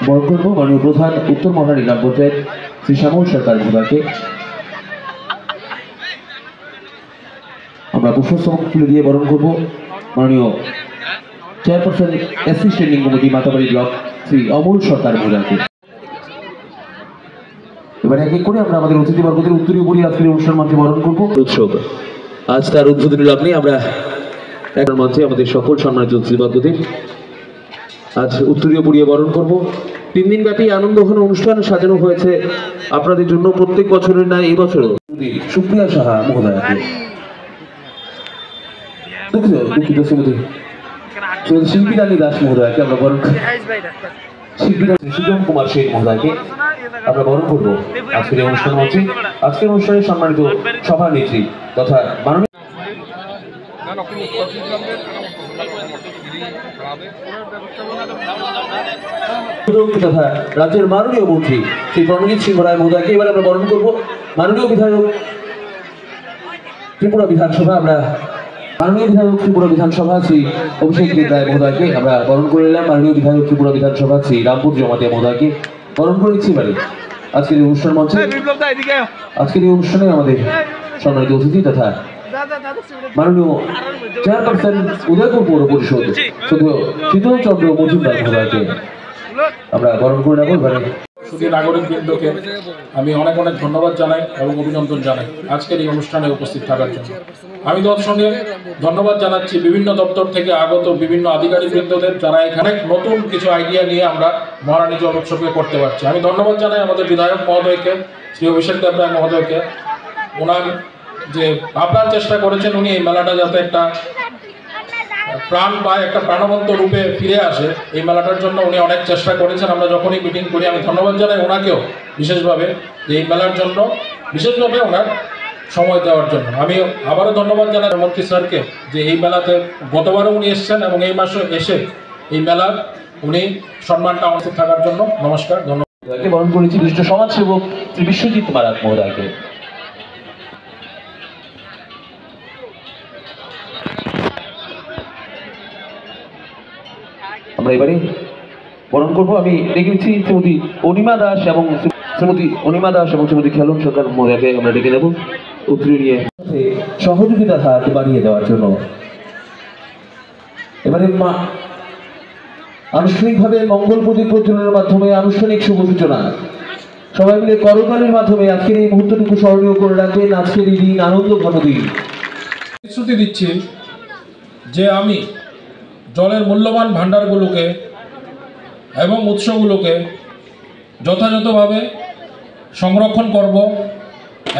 বরণ করব মাননীয় প্রধান উত্তর মহারানী গ্রাম পঞ্চায়েত শ্রী শ্যামল সরকার বিভাগকে। আমরা পুষ্পস্তবক তুলে দিয়ে বরণ করব মাননীয় chairperson SC standing committee Matabari block Shri Amal Sarkar বিভাগকে। এবার এক এক করে আমরা আমাদের অতিথিবর্গদের উত্তরীয় পরিয়ে আজকের অনুষ্ঠান মঞ্চে বরণ করব। উৎসব আজ তার উদ্বোধনী লগ্নে আমরা এখন মঞ্চে আমাদের সকল সম্মানিত অতিথিবর্গদের আজ উত্তরীয় পরিয়ে বরণ করব। 3 দিন ব্যাপী আনন্দ ঘন অনুষ্ঠান সাজানো হয়েছে আপনাদের জন্য প্রত্যেক বছরের ন্যায় এই বছরও। সুপ্রিয়া সাহা মহোদয়াকে, দুঃখিত শ্রীমতী শিল্পী রানী দাস মহোদয়াকে আমরা বরণ করব। শিল্পী সুজন কুমার শেখ মহোদয়কে আমরা বরণ করব আজকের এই অনুষ্ঠান মঞ্চে। আজকের অনুষ্ঠানে সম্মানিত সভানেত্রী তথা মাননীয় তথা রাজ্যের মাননীয় মন্ত্রী শ্রী প্রণজিৎ সিংহ রায় মহোদয়কে এবার আমরা বরণ করব। মাননীয় বিধায়ক ত্রিপুরা বিধানসভা ত্রিপুরা বিধানসভা শ্রী অভিষেক দেব রায় মহোদয়কে আমরা বরণ করে নিলাম। মাননীয় বিধায়ক ত্রিপুরা বিধানসভা শ্রী রামপুর জমাতিয়া মহোদয়কে বরণ করে নিচ্ছি। এবারে আজকের এই অনুষ্ঠান মঞ্চে আজকের এই অনুষ্ঠানে আমাদের সম্মানিত অতিথি তথা মাননীয় চেয়ারপারসন উদয়পুর পৌর পরিষদ শীতল চন্দ্র মজুমদার মহোদয়কে আমরা বরণ করে নেব। এবারে শুধু নাগরিকবৃন্দকে আমি অনেক অনেক ধন্যবাদ জানাই এবং অভিনন্দন জানাই আজকের এই অনুষ্ঠানে উপস্থিত থাকার জন্য। আমি তার সঙ্গে ধন্যবাদ জানাচ্ছি বিভিন্ন দপ্তর থেকে আগত বিভিন্ন আধিকারিকবৃন্দদের, যারা এখানে নতুন কিছু আইডিয়া নিয়ে আমরা মহারানী জল উৎসবকে করতে পারছি। আমি ধন্যবাদ জানাই আমাদের বিধায়ক মহোদয়কে, শ্রী অভিষেক দেব রায় মহোদয়কে। ওনার যে আপ্রাণ চেষ্টা করেছেন উনি এই মেলাটা যাতে একটা প্রাণ পায়, একটা প্রাণবন্ত রূপে ফিরে আসে, এই মেলাটার জন্য উনি অনেক চেষ্টা করেছেন। আমরা যখনই মিটিং করি আমি ধন্যবাদ জানাই ওনাকেও বিশেষভাবে যে এই মেলার জন্য বিশেষভাবে ওনার সময় দেওয়ার জন্য। আমি আবারও ধন্যবাদ জানাই মন্ত্রী স্যারকে যে এই মেলাতে গতবারও উনি এসেছেন এবং এই মাসে এসে এই মেলার উনি সম্মানটা আমাদের থাকার জন্য। নমস্কার, ধন্যবাদ। বরণ করেছি বিশিষ্ট সমাজসেবক শ্রী বিশ্বজিৎ মারাক মহোদয়কে। আমরা এবারে বরণ করবো। আমি ডেকেছি শ্রীমতী অনিমা দাস এবং শ্রীমতী খেলন সরকার মহোদয়কে আমরা ডেকে নেব উত্তরীয় নিয়ে সহযোগিতার হাত বাড়িয়ে দেওয়ার জন্য। এবারে আনুষ্ঠানিকভাবে মঙ্গল প্রদীপ প্রজ্বলনের মাধ্যমে আনুষ্ঠানিক শুভ সূচনা। সবাই মিলে করতালির মাধ্যমে আজকের এই মুহূর্তটুকু স্মরণীয় করে রাখবেন। আজকের এই দিন আনন্দ ঘন দিন। প্রতিশ্রুতি দিচ্ছি যে আমি জলের মূল্যবান ভাণ্ডারগুলোকে এবং উৎসগুলোকে যথাযথভাবে সংরক্ষণ করব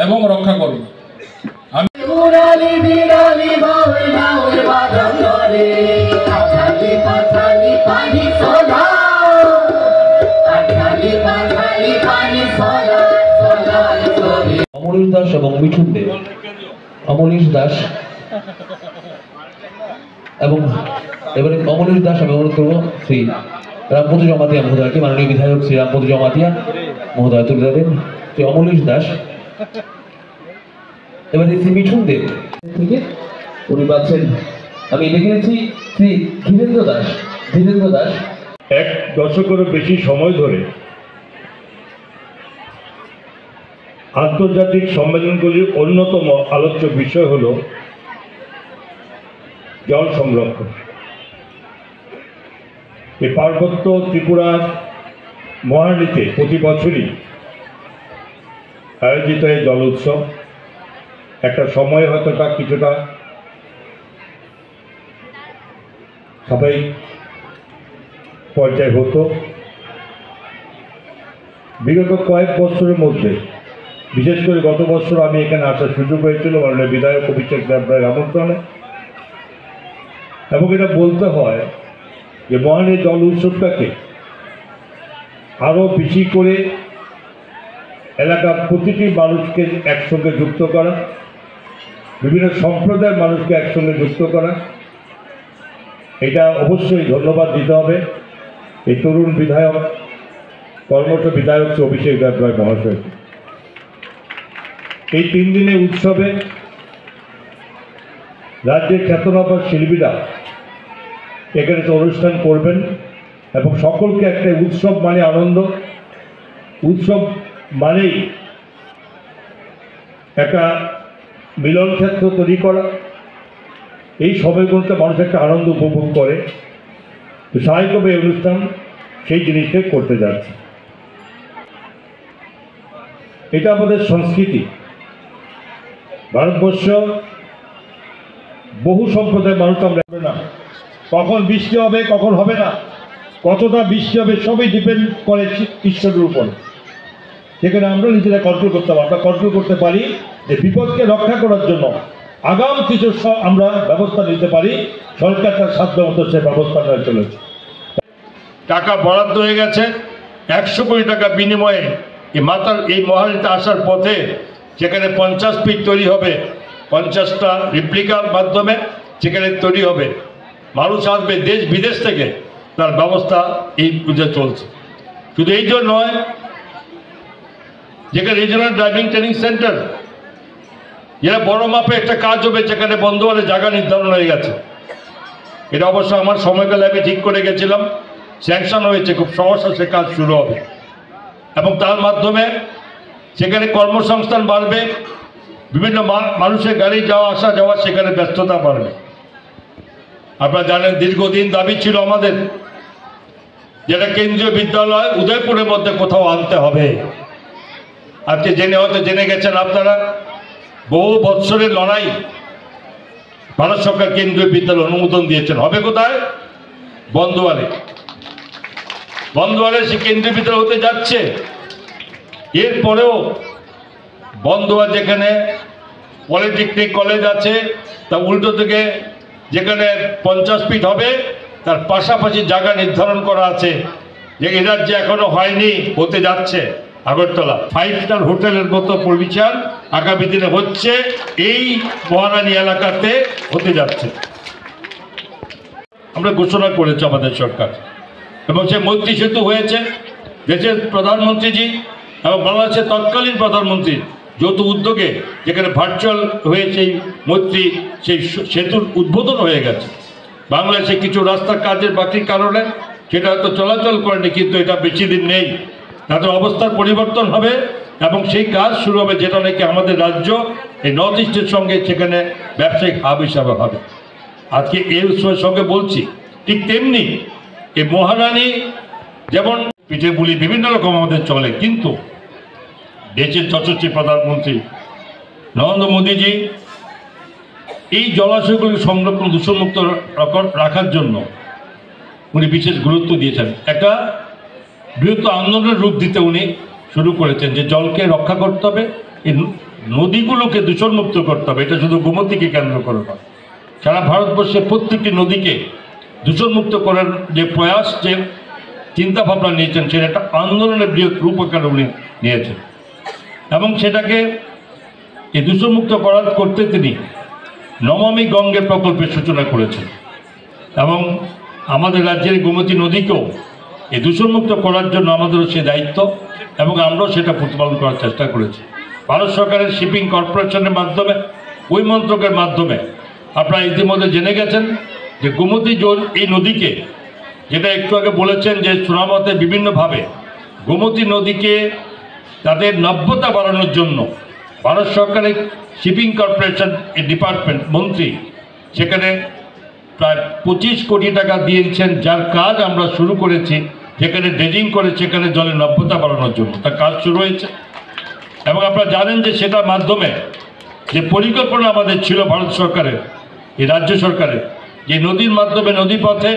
এবং রক্ষা করব। আমি অমলেশ দাস এবং মিঠুন দেব, অমলেশ দাস এবং এবারে অমলেশ দাস আমি অনুরোধ করবো শ্রী রামপতি জমাতিয়া মহোদয়কে, মাননীয় বিধায়ক শ্রী রামপতি জমাতিয়া মহোদয় তুলে দেবেন শ্রী অমলেশ দাস। এবারে শ্রী মিঠুন দেব থেকে উনি পাচ্ছেন, আমি লিখেছি শ্রী ধীরেন্দ্র দাস। 1 দশকেরও বেশি সময় ধরে আন্তর্জাতিক সম্মেলনগুলির অন্যতম আলোচ্য বিষয় হল জল সংরক্ষণ। এই পার্বত্য ত্রিপুরার মহারানীতে প্রতি বছরই আয়োজিত এই জল উৎসব একটা সময় হয়তো তা কিছুটা সাময়িক পর্যায়ে হতো। বিগত কয়েক বছরের মধ্যে, বিশেষ করে গত বছর আমি এখানে আসার সুযোগ হয়েছিল মাননীয় বিধায়ক অভিষেক দেবরায়ের আমন্ত্রণে, এবং এটা বলতে হয় যে মহান এই জল উৎসবটাকে আরও বেশি করে এলাকার প্রতিটি মানুষকে একসঙ্গে যুক্ত করা, বিভিন্ন সম্প্রদায়ের মানুষকে একসঙ্গে যুক্ত করা, এটা অবশ্যই ধন্যবাদ দিতে হবে এই তরুণ বিধায়ক, কর্মঠ বিধায়ক শ্রী অভিষেক দেবরায় মহাশয়কে। এই 3 দিনের উৎসবে রাজ্যের খ্যাতনামা শিল্পীরা এখানে অনুষ্ঠান করবেন এবং সকলকে একটা উৎসব মানে আনন্দ, উৎসব মানেই একটা মিলন ক্ষেত্র তৈরি করা, এই সময়গুলোতে মানুষ একটা আনন্দ উপভোগ করে। তো স্বাভাবিকভাবে এই অনুষ্ঠান সেই জিনিসটাই করতে যাচ্ছে। এটা আমাদের সংস্কৃতি। ভারতবর্ষ বহু সম্প্রদায়ের মানুষ আমরা না, কখন বৃষ্টি হবে কখন হবে না, কতটা বৃষ্টি হবে সবই ডিপেন্ড করে ঈশ্বরের উপর। সেখানে আমরা নিজেরা কন্ট্রোল করতে পারি। আমরা কন্ট্রোল করতে পারি যে বিপদকে রক্ষা করার জন্য আগাম কিছু আমরা ব্যবস্থা নিতে পারি। সরকার তার সাধ্য মতো সে ব্যবস্থা নিয়ে চলেছে। টাকা বরাদ্দ হয়ে গেছে 100 কোটি টাকা বিনিময়ে এই মহানীতে আসার পথে যেখানে 50 ফিট তৈরি হবে, 50টা রিপ্লিকার মাধ্যমে সেখানে তৈরি হবে। মানুষ আসবে দেশ বিদেশ থেকে, তার ব্যবস্থা এই পুজো চলছে। শুধু এই জন্য নয়, যেখানে রিজনাল ড্রাইভিং ট্রেনিং সেন্টার, যেটা বড় মাপে একটা কাজ হবে, যেখানে বন্ধুবারে জায়গা নির্ধারণ হয়ে গেছে। এটা অবশ্য আমার সময়কালে আমি ঠিক করে গেছিলাম, স্যাংশন হয়েছে, খুব সহসা সে কাজ শুরু হবে এবং তার মাধ্যমে সেখানে কর্মসংস্থান বাড়বে, বিভিন্ন মানুষের গাড়ি যাওয়া আসা যাওয়া সেখানে ব্যস্ততা বাড়বে। আপনারা জানেন দীর্ঘদিন দাবি ছিল আমাদের, যেটা কেন্দ্রীয় বিদ্যালয় উদয়পুরের মধ্যে কোথাও আনতে হবে। আজকে হয়তো জেনে গেছেন আপনারা, বহু বৎসরের লড়াই, ভারত সরকার কেন্দ্রীয় বিদ্যালয় অনুমোদন দিয়েছেন। হবে কোথায়? বন্দোয়ারে। বন্দোয়ারে সে কেন্দ্রীয় বিদ্যালয় হতে যাচ্ছে। এরপরেও বন্দোয়ার যেখানে পলিটেকনিক কলেজ আছে, তা উল্টো থেকে যেখানে 50 ফিট হবে, তার পাশাপাশি জায়গা নির্ধারণ করা আছে, যে এ রাজ্যে এখনো হয়নি, হতে যাচ্ছে। আগরতলা 5 স্টার হোটেলের মতো পরিচাল আগামী দিনে হচ্ছে, এই মহারানী এলাকাতে হতে যাচ্ছে। আমরা ঘোষণা করেছি আমাদের সরকার, এবং সে মৈত্রী সেতু হয়েছে। দেশের প্রধানমন্ত্রীজি এবং বাংলাদেশের তৎকালীন প্রধানমন্ত্রী যৌথ উদ্যোগে যেখানে ভার্চুয়াল হয়ে সেই মৈত্রী সেই সেতুর উদ্বোধন হয়ে গেছে। বাংলাদেশে কিছু রাস্তার কাজের বাকির কারণে সেটা হয়তো চলাচল করেনি, কিন্তু এটা বেশি দিন নেই, তাদের অবস্থার পরিবর্তন হবে এবং সেই কাজ শুরু হবে, যেটা নাকি আমাদের রাজ্য এই নর্থ ইস্টের সঙ্গে সেখানে ব্যবসায়িক হাব হিসাবে হবে। আজকে এই উৎসবের সঙ্গে বলছি, ঠিক তেমনি এই মহারানী যেমন পিঠে পুলি বিভিন্ন রকম আমাদের চলে, কিন্তু দেশের যশস্বী প্রধানমন্ত্রী নরেন্দ্র মোদীজি এই জলাশয়গুলি সংরক্ষণ দূষণমুক্ত রাখার জন্য উনি বিশেষ গুরুত্ব দিয়েছেন। একটা বৃহত্তর আন্দোলনের রূপ দিতে উনি শুরু করেছেন, যে জলকে রক্ষা করতে হবে, এই নদীগুলোকে দূষণমুক্ত করতে হবে। এটা শুধু গোমতীকে কেন্দ্র করে নয়, সারা ভারতবর্ষের প্রত্যেকটি নদীকে দূষণমুক্ত করার যে প্রয়াস, যে চিন্তা ভাবনা নিয়েছেন, সেটা একটা আন্দোলনের বৃহৎ রূপ আকারে উনি নিয়েছেন এবং সেটাকে এই দূষণমুক্ত করতে তিনি নমামি গঙ্গে প্রকল্পের সূচনা করেছেন এবং আমাদের রাজ্যের গোমতী নদীকেও এই দূষণমুক্ত করার জন্য আমাদেরও সে দায়িত্ব এবং আমরাও সেটা প্রতিপালন করার চেষ্টা করেছি। ভারত সরকারের শিপিং কর্পোরেশনের মাধ্যমে, ওই মন্ত্রকের মাধ্যমে আপনারা ইতিমধ্যে জেনে গেছেন যে গোমতী জল এই নদীকে, যেটা একটু আগে বলেছেন যে সুনামতে বিভিন্নভাবে গোমতী নদীকে তাদের নাব্যতা বাড়ানোর জন্য ভারত সরকারের শিপিং কর্পোরেশন এই ডিপার্টমেন্ট মন্ত্রী সেখানে প্রায় 25 কোটি টাকা দিয়েছেন, যার কাজ আমরা শুরু করেছি, যেখানে ড্রেজিং করে সেখানে জলের নাব্যতা বাড়ানোর জন্য তার কাজ শুরু হয়েছে। এবং আপনারা জানেন যে সেটার মাধ্যমে যে পরিকল্পনা আমাদের ছিল ভারত সরকারের, এই রাজ্য সরকারের, যে নদীর মাধ্যমে নদীপথে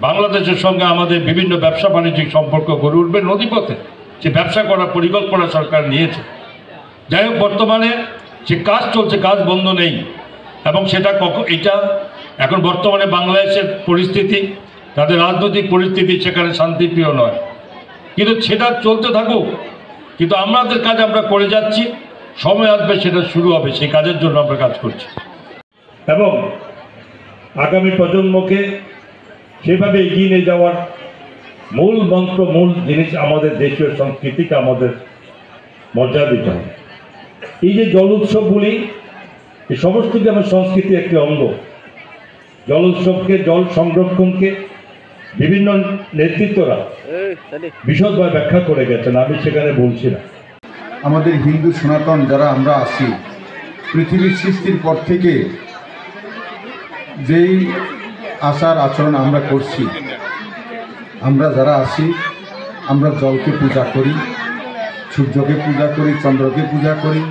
বাংলাদেশের সঙ্গে আমাদের বিভিন্ন ব্যবসা বাণিজ্যিক সম্পর্ক গড়ে উঠবে নদীপথে, সে ব্যবসা করার পরিকল্পনা সরকার নিয়েছে। যাই হোক, বর্তমানে সে কাজ চলছে, কাজ বন্ধ নেই। এবং সেটা এটা এখন বর্তমানে বাংলাদেশের পরিস্থিতি, তাদের রাজনৈতিক পরিস্থিতি সেখানে শান্তিপ্রিয় নয়, কিন্তু সেটা চলতে থাকুক। কিন্তু আমাদের কাজ আমরা করে যাচ্ছি, সময় আসবে সেটা শুরু হবে, সেই কাজের জন্য আমরা কাজ করছি। এবং আগামী প্রজন্মকে সেভাবে এগিয়ে নিয়ে যাওয়ার মূল মন্ত্র, মূল জিনিস আমাদের দেশীয় সংস্কৃতিকে আমাদের মর্যাদা দিতে হবে। এই যে জল উৎসবগুলি, এই সমস্ত যে আমার সংস্কৃতির একটি অঙ্গ। জল উৎসবকে, জল সংরক্ষণকে বিভিন্ন নেতৃত্বরা বিশদভাবে ব্যাখ্যা করে গেছেন, আমি সেখানে বলছি না। আমাদের হিন্দু সনাতন যারা আমরা আছি, পৃথিবীর সৃষ্টির পর থেকে যেই আচার আচরণ আমরা করছি, আমরা যারা আছি, আমরা জলকে পূজা করি, সূর্যকে পূজা করি, চন্দ্রকে পূজা করি,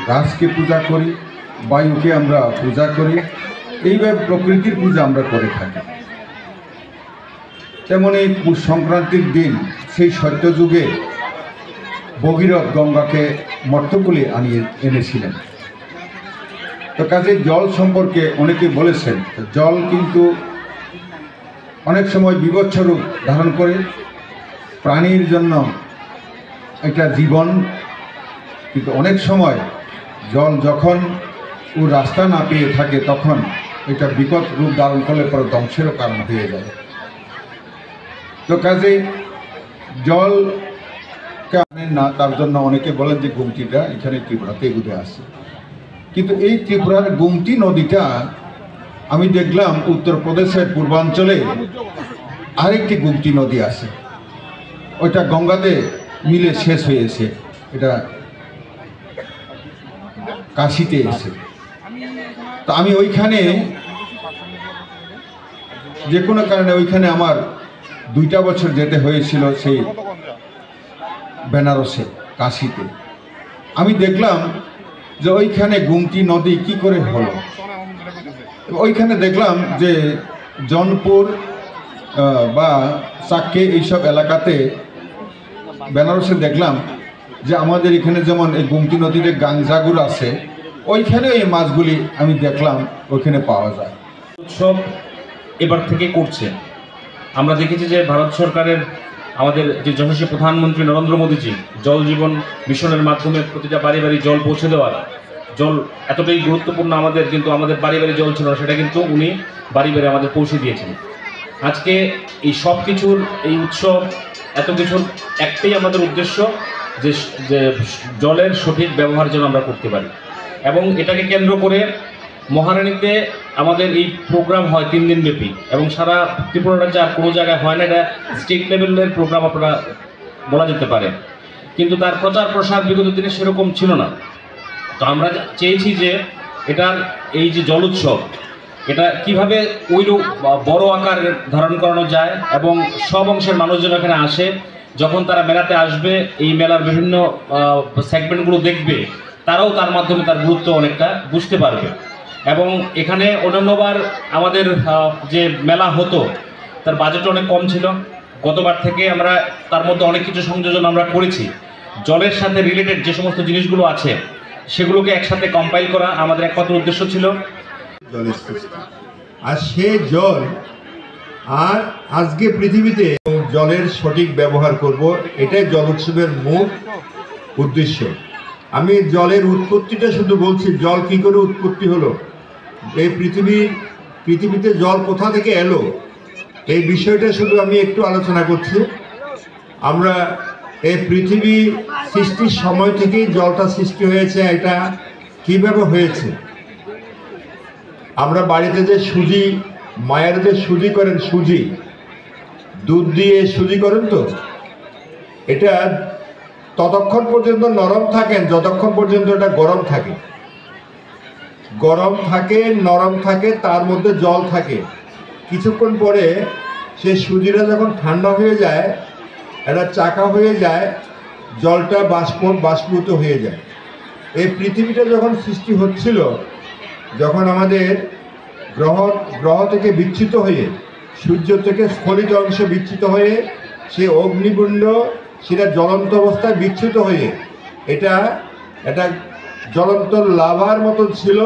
গাছকে পূজা করি, বায়ুকে আমরা পূজা করি, এইভাবে প্রকৃতির পূজা আমরা করে থাকি। তেমন এই পৌষ সংক্রান্তির দিন সেই সত্যযুগে ভগীরথ গঙ্গাকে মর্তকুলে এনেছিলেন। তো কাজে জল সম্পর্কে অনেকে বলেছেন, জল কিন্তু অনেক সময় বিভৎস রূপ ধারণ করে, প্রাণীর জন্য একটা জীবন, কিন্তু অনেক সময় জল যখন ও রাস্তা না পেয়ে থাকে তখন এটা বিকট রূপ ধারণ করলে পরে ধ্বংসেরও কারণ হয়ে যায়। তো কাজে জলকে আনেন না, তার জন্য অনেকে বলেন যে গুমতিটা এখানে ত্রিপুরাতে উঠে আসে। কিন্তু এই ত্রিপুরার গুমতি নদীটা আমি দেখলাম উত্তরপ্রদেশের পূর্বাঞ্চলে আরেকটি গুমতি নদী আছে, ওইটা গঙ্গাতে মিলে শেষ হয়েছে, এটা কাশিতে এসে। তো আমি ওইখানে যে কোনো কারণে ওইখানে আমার 2টা বছর যেতে হয়েছিল, সেই বেনারসে, কাশিতে। আমি দেখলাম যে ওইখানে গুমতি নদী কি করে হলো। ওইখানে দেখলাম যে জৌনপুর বা চাক্কে এইসব এলাকাতে, বেনারসে দেখলাম যে আমাদের এখানে যেমন এই গুমতি নদীতে গাংজাগুর আছে, ওইখানে এই মাছগুলি আমি দেখলাম ওইখানে পাওয়া যায়। উৎসব এবার থেকে করছে। আমরা দেখেছি যে ভারত সরকারের, আমাদের যে যশস্বী প্রধানমন্ত্রী নরেন্দ্র মোদীজি জল জীবন মিশনের মাধ্যমে প্রতিটা বাড়ি বাড়ি জল পৌঁছে দেওয়ার, জল এতটাই গুরুত্বপূর্ণ আমাদের, কিন্তু আমাদের বাড়ি বাড়ি জল ছিল না, সেটা কিন্তু উনি বাড়ি বাড়ি আমাদের পৌঁছে দিয়েছেন। আজকে এই সব কিছুর, এই উৎসব, এত কিছুর একটাই আমাদের উদ্দেশ্য, যে জলের সঠিক ব্যবহার যেন আমরা করতে পারি। এবং এটাকে কেন্দ্র করে মহারানীতে আমাদের এই প্রোগ্রাম হয় 3 দিন ব্যাপী, এবং সারা ত্রিপুরা রাজ্যে আর কোনো জায়গায় হয় না। এটা স্টেট লেভেলের প্রোগ্রাম আপনারা বলা যেতে পারে, কিন্তু তার প্রচার প্রসার বিগত দিনে সেরকম ছিল না। তো আমরা চেয়েছি যে এটার এই যে জল উৎসব, এটা কিভাবে ওইরূপ বড় আকার ধারণ করানো যায়, এবং সব অংশের মানুষজন এখানে আসে, যখন তারা মেলাতে আসবে, এই মেলার বিভিন্ন সেগমেন্টগুলো দেখবে, তারাও তার মাধ্যমে তার গুরুত্ব অনেকটা বুঝতে পারবে। এবং এখানে অন্যান্যবার আমাদের যে মেলা হতো তার বাজেট অনেক কম ছিল, গতবার থেকে আমরা তার মধ্যে অনেক কিছু সংযোজন আমরা করেছি। জলের সাথে রিলেটেড যে সমস্ত জিনিসগুলো আছে সেগুলোকে একসাথে কম্পাইল করা আমাদের একমাত্র উদ্দেশ্য ছিল। জলের সৃষ্টি, আর সে জল আর আজকে পৃথিবীতে জলের সঠিক ব্যবহার করব, এটাই জল উৎসবের মূল উদ্দেশ্য। আমি জলের উৎপত্তিটা শুধু বলছি, জল কি করে উৎপত্তি হলো, এই পৃথিবীতে জল কোথা থেকে এলো, এই বিষয়টা শুধু আমি একটু আলোচনা করছি। আমরা এই পৃথিবী সৃষ্টির সময় থেকেই জলটা সৃষ্টি হয়েছে, এটা কিভাবে হয়েছে। আমরা বাড়িতে যে সুজি, মায়ের যে সুজি করেন, সুজি দুধ দিয়ে সুজি করেন, তো এটা ততক্ষণ পর্যন্ত নরম থাকেন যতক্ষণ পর্যন্ত এটা গরম থাকে, নরম থাকে, তার মধ্যে জল থাকে। কিছুক্ষণ পরে সে সুজিটা যখন ঠান্ডা হয়ে যায়, এটা চাকা হয়ে যায়, জলটা বাষ্পীভূত হয়ে যায়। এই পৃথিবীটা যখন সৃষ্টি হচ্ছিল, যখন আমাদের গ্রহ থেকে বিচ্যুত হয়ে, সূর্য থেকে স্খলিত অংশ বিচ্যুত হয়ে, সে অগ্নিকুণ্ড সেটা জ্বলন্ত অবস্থায় বিচ্যুত হয়ে এটা জ্বলন্ত লাভার মতো ছিল।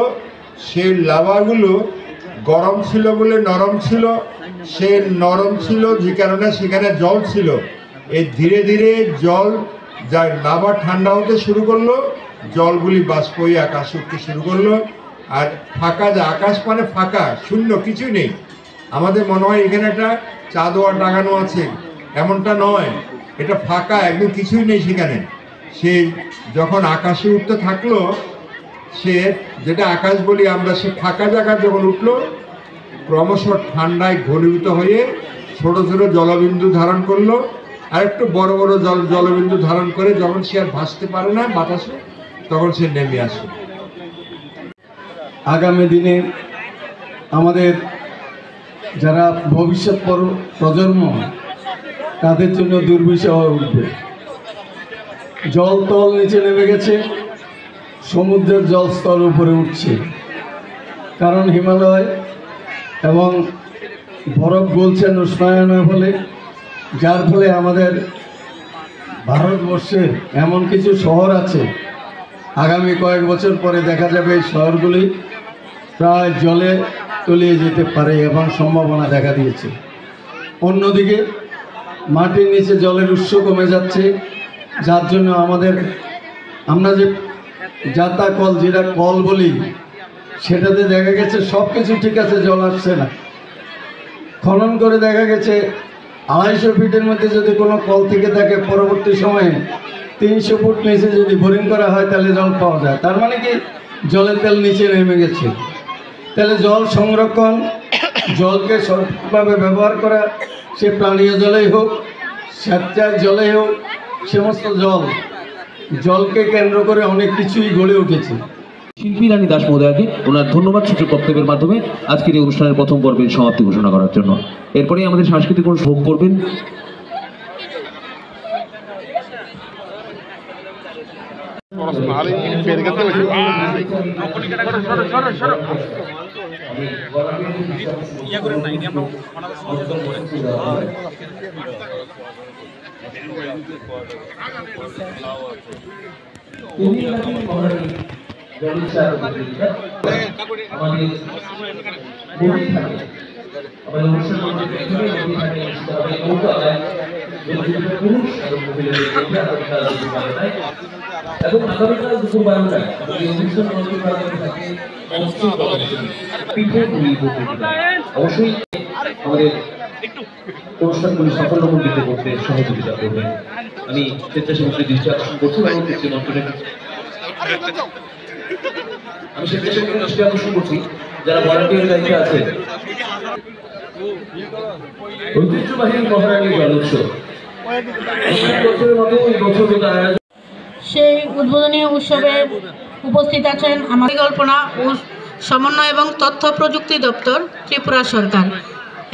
সেই লাভাগুলো গরম ছিল বলে নরম ছিল, সে নরম ছিল যে কারণে সেখানে জল ছিল। এই ধীরে ধীরে জল যা লাভা ঠান্ডা হতে শুরু করলো, জলগুলি বাষ্প হয়ে আকাশে উঠতে শুরু করলো। আর ফাঁকা, যে আকাশ মানে ফাঁকা, শূন্য, কিছুই নেই। আমাদের মনে হয় এখানে একটা চাঁদোয়া টাঙানো আছে, এমনটা নয়, এটা ফাঁকা, একদম কিছুই নেই সেখানে। সে যখন আকাশে উঠতে থাকলো, সে যেটা আকাশ বলি আমরা, সে ফাঁকা জায়গা যখন উঠলো, ক্রমশ ঠান্ডায় ঘনীভূত হয়ে ছোট ছোট জলবিন্দু ধারণ করলো, আর একটু বড় বড় জলবিন্দু ধারণ করে যখন সে আর ভাসতে পারে না বাতাসে, তখন সে নেমে আসে। আগামী দিনে আমাদের যারা ভবিষ্যৎ প্রজন্ম, তাদের জন্য দুর্বিষহ হয়ে উঠবে। জল তল নিচে নেমে গেছে, সমুদ্রের জলস্তর উপরে উঠছে, কারণ হিমালয় এবং বরফ গলছেন উষ্ণায়নের ফলে, যার ফলে আমাদের ভারতবর্ষের এমন কিছু শহর আছে, আগামী কয়েক বছর পরে দেখা যাবে এই শহরগুলি প্রায় জলে তলিয়ে যেতে পারে এবং সম্ভাবনা দেখা দিয়েছে। অন্যদিকে মাটির নিচে জলের উৎস কমে যাচ্ছে, যার জন্য আমরা যে জাতা কল, যেটা কল বলি, সেটাতে দেখা গেছে সব কিছু ঠিক আছে, জল আসছে না। খনন করে দেখা গেছে 250 ফিটের মধ্যে যদি কোনো কল থেকে থাকে, পরবর্তী সময়ে 300 ফুট নিচে যদি বোরিং করা হয় তাহলে জল পাওয়া যায়। তার মানে কি, জলের তেল নিচে নেমে গেছে। তাহলে জল সংরক্ষণ, জলকে সঠিকভাবে ব্যবহার করা, সে পানীয় জলেই হোক, স্বেচ্ছার জলেই হোক, সমস্ত জলকে কেন্দ্র করে অনেক কিছুই গড়ে উঠেছে। শিল্পী রানী দাস মহোদয়াকে ওনার ধন্যবাদ সূচক বক্তব্যের মাধ্যমে আজকের এই অনুষ্ঠানের প্রথম পর্বের সমাপ্তি ঘোষণা করার জন্য। এরপরে আমাদের সাংস্কৃতিক অনুষ্ঠান ভোগ করবেন এবং আগামীকাল দুপুর 12টায় অবশ্যই আমাদের অনুষ্ঠানগুলি সাফল্যমণ্ডিত করতে সহযোগিতা করবেন। আমি স্বেচ্ছাসেবকদের দৃষ্টি আকর্ষণ করছি এবং স্বেচ্ছাসেবকদের দৃষ্টি আকর্ষণ করছি যারা ভলান্টিয়ার দায়িত্বে আছে। ঐতিহ্যবাহী মহারানী জল উৎসব সেই উদ্বোধনী উৎসবে উপস্থিত আছেন আমাদের পরিকল্পনা ও সমন্বয় এবং তথ্য প্রযুক্তি দপ্তর, ত্রিপুরা সরকার,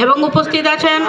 এবং উপস্থিত আছেন